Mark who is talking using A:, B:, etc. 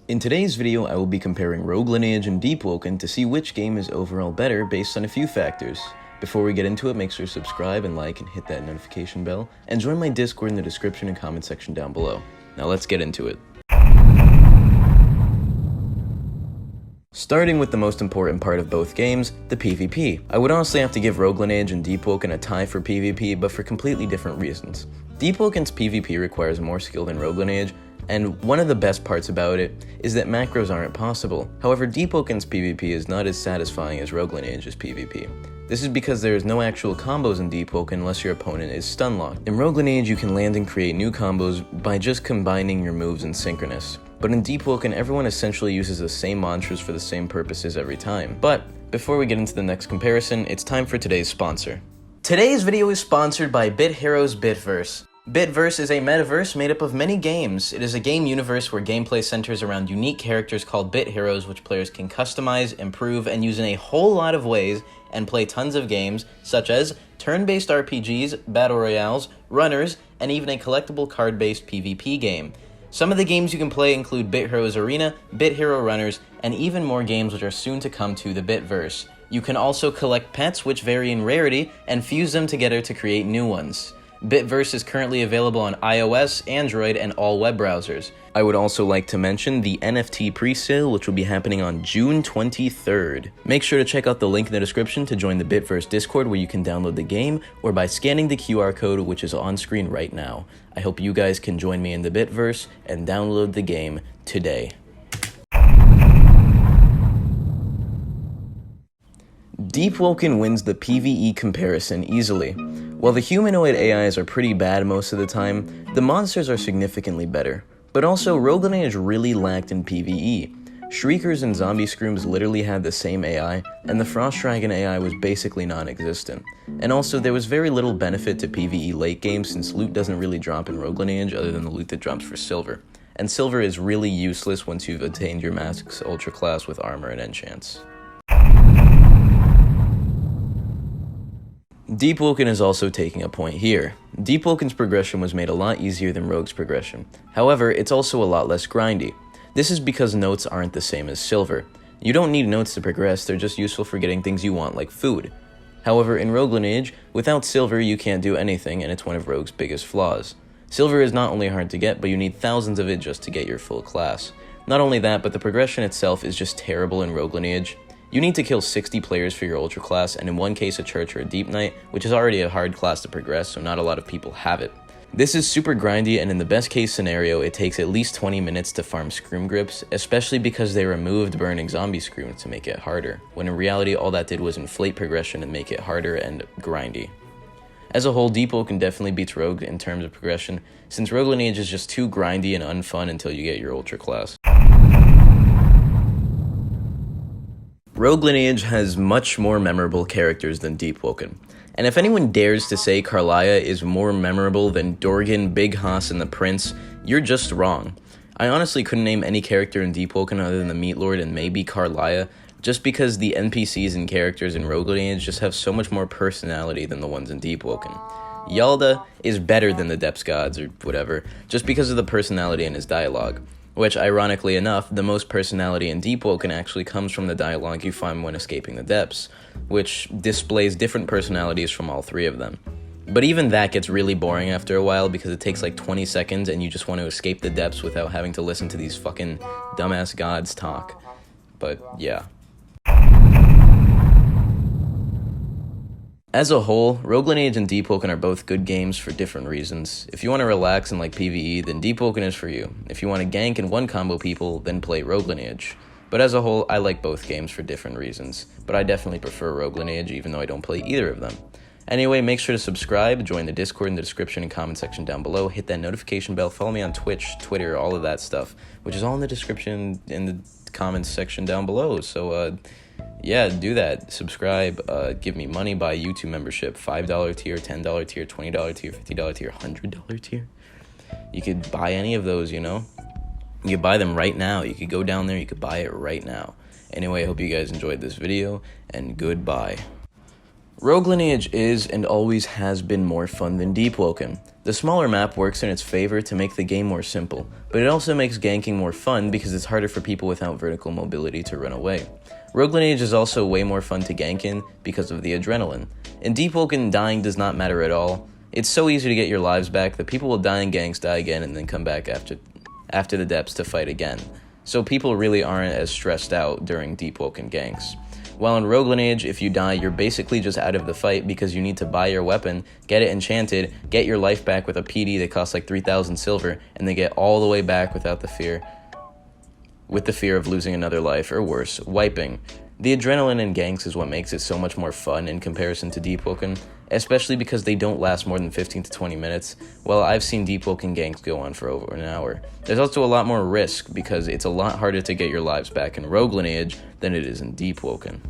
A: In today's video, I will be comparing Rogue Lineage and Deepwoken to see which game is overall better based on a few factors. Before we get into it, make sure to subscribe and like and hit that notification bell, and join my Discord in the description and comment section down below. Now let's get into it. Starting with the most important part of both games, the PvP. I would honestly have to give Rogue Lineage and Deepwoken a tie for PvP, but for completely different reasons. Deepwoken's PvP requires more skill than Rogue Lineage, and one of the best parts about it is that macros aren't possible. However, Deepwoken's PvP is not as satisfying as Rogue Lineage's PvP. This is because there is no actual combos in Deepwoken unless your opponent is stun-locked. In Rogue Lineage, you can land and create new combos by just combining your moves in synchronous. But in Deepwoken, everyone essentially uses the same mantras for the same purposes every time. But before we get into the next comparison, it's time for today's sponsor. Today's video is sponsored by Bit Heroes Bitverse. Bitverse is a metaverse made up of many games. It is a game universe where gameplay centers around unique characters called Bit Heroes, which players can customize, improve, and use in a whole lot of ways, and play tons of games, such as turn-based RPGs, battle royales, runners, and even a collectible card-based PvP game. Some of the games you can play include Bit Heroes Arena, Bit Hero Runners, and even more games which are soon to come to the Bitverse. You can also collect pets which vary in rarity, and fuse them together to create new ones. Bitverse is currently available on iOS, Android, and all web browsers. I would also like to mention the NFT pre-sale, which will be happening on June 23rd. Make sure to check out the link in the description to join the Bitverse Discord where you can download the game, or by scanning the QR code which is on screen right now. I hope you guys can join me in the Bitverse and download the game today. Deepwoken wins the PvE comparison easily. While the humanoid AIs are pretty bad most of the time, the monsters are significantly better. But also, Rogue Lineage really lacked in PvE. Shriekers and zombie screams literally had the same AI, and the Frost Dragon AI was basically non-existent. And also, there was very little benefit to PvE late game since loot doesn't really drop in Rogue Lineage other than the loot that drops for silver. And silver is really useless once you've attained your max ultra class with armor and enchants. Deepwoken is also taking a point here. Deepwoken's progression was made a lot easier than Rogue's progression. However, it's also a lot less grindy. This is because notes aren't the same as silver. You don't need notes to progress, they're just useful for getting things you want like food. However, in Rogue Lineage, without silver you can't do anything, and it's one of Rogue's biggest flaws. Silver is not only hard to get, but you need thousands of it just to get your full class. Not only that, but the progression itself is just terrible in Rogue Lineage. You need to kill 60 players for your ultra class, and in one case a church or a deep knight, which is already a hard class to progress, so not a lot of people have it. This is super grindy, and in the best case scenario, it takes at least 20 minutes to farm scream grips, especially because they removed burning zombie screams to make it harder, when in reality all that did was inflate progression and make it harder and grindy. As a whole, Deepwoken definitely beats Rogue in terms of progression, since Rogue Lineage is just too grindy and unfun until you get your ultra class. Rogue Lineage has much more memorable characters than Deepwoken, and if anyone dares to say Karliah is more memorable than Dorgan, Big Haas, and the Prince, you're just wrong. I honestly couldn't name any character in Deepwoken other than the Meat Lord and maybe Karliah, just because the NPCs and characters in Rogue Lineage just have so much more personality than the ones in Deepwoken. Yalda is better than the Depths Gods or whatever, just because of the personality in his dialogue. Which, ironically enough, the most personality in Deepwoken actually comes from the dialogue you find when escaping the depths, which displays different personalities from all three of them. But even that gets really boring after a while because it takes like 20 seconds and you just want to escape the depths without having to listen to these fucking dumbass gods talk. But yeah. As a whole, Rogue Lineage and Deepwoken are both good games for different reasons. If you want to relax and like PvE, then Deepwoken is for you. If you want to gank and one combo people, then play Rogue Lineage. But as a whole, I like both games for different reasons, but I definitely prefer Rogue Lineage even though I don't play either of them. Anyway, make sure to subscribe, join the Discord in the description and comment section down below, hit that notification bell, follow me on Twitch, Twitter, all of that stuff, which is all in the description in the comments section down below, so yeah, do that. Subscribe, give me money, buy a YouTube membership, $5 tier, $10 tier, $20 tier, $50 tier, $100 tier. You could buy any of those, you know? You could buy them right now. You could go down there, you could buy it right now. Anyway, I hope you guys enjoyed this video, and goodbye. Rogue Lineage is and always has been more fun than Deepwoken. The The smaller map works in its favor to make the game more simple, but it also makes ganking more fun because it's harder for people without vertical mobility to run away. Rogue Lineage is also way more fun to gank in because of the adrenaline. In Deepwoken, dying does not matter at all. It's so easy to get your lives back that people will die in ganks, die again, and then come back after the depths to fight again. So people really aren't as stressed out during Deepwoken ganks. While in Rogue Lineage, if you die, you're basically just out of the fight because you need to buy your weapon, get it enchanted, get your life back with a PD that costs like 3,000 silver, and then get all the way back without the fear of losing another life, or worse, wiping. The adrenaline in ganks is what makes it so much more fun in comparison to Deepwoken, especially because they don't last more than 15 to 20 minutes, while I've seen Deepwoken ganks go on for over an hour. There's also a lot more risk because it's a lot harder to get your lives back in Rogue Lineage than it is in Deepwoken.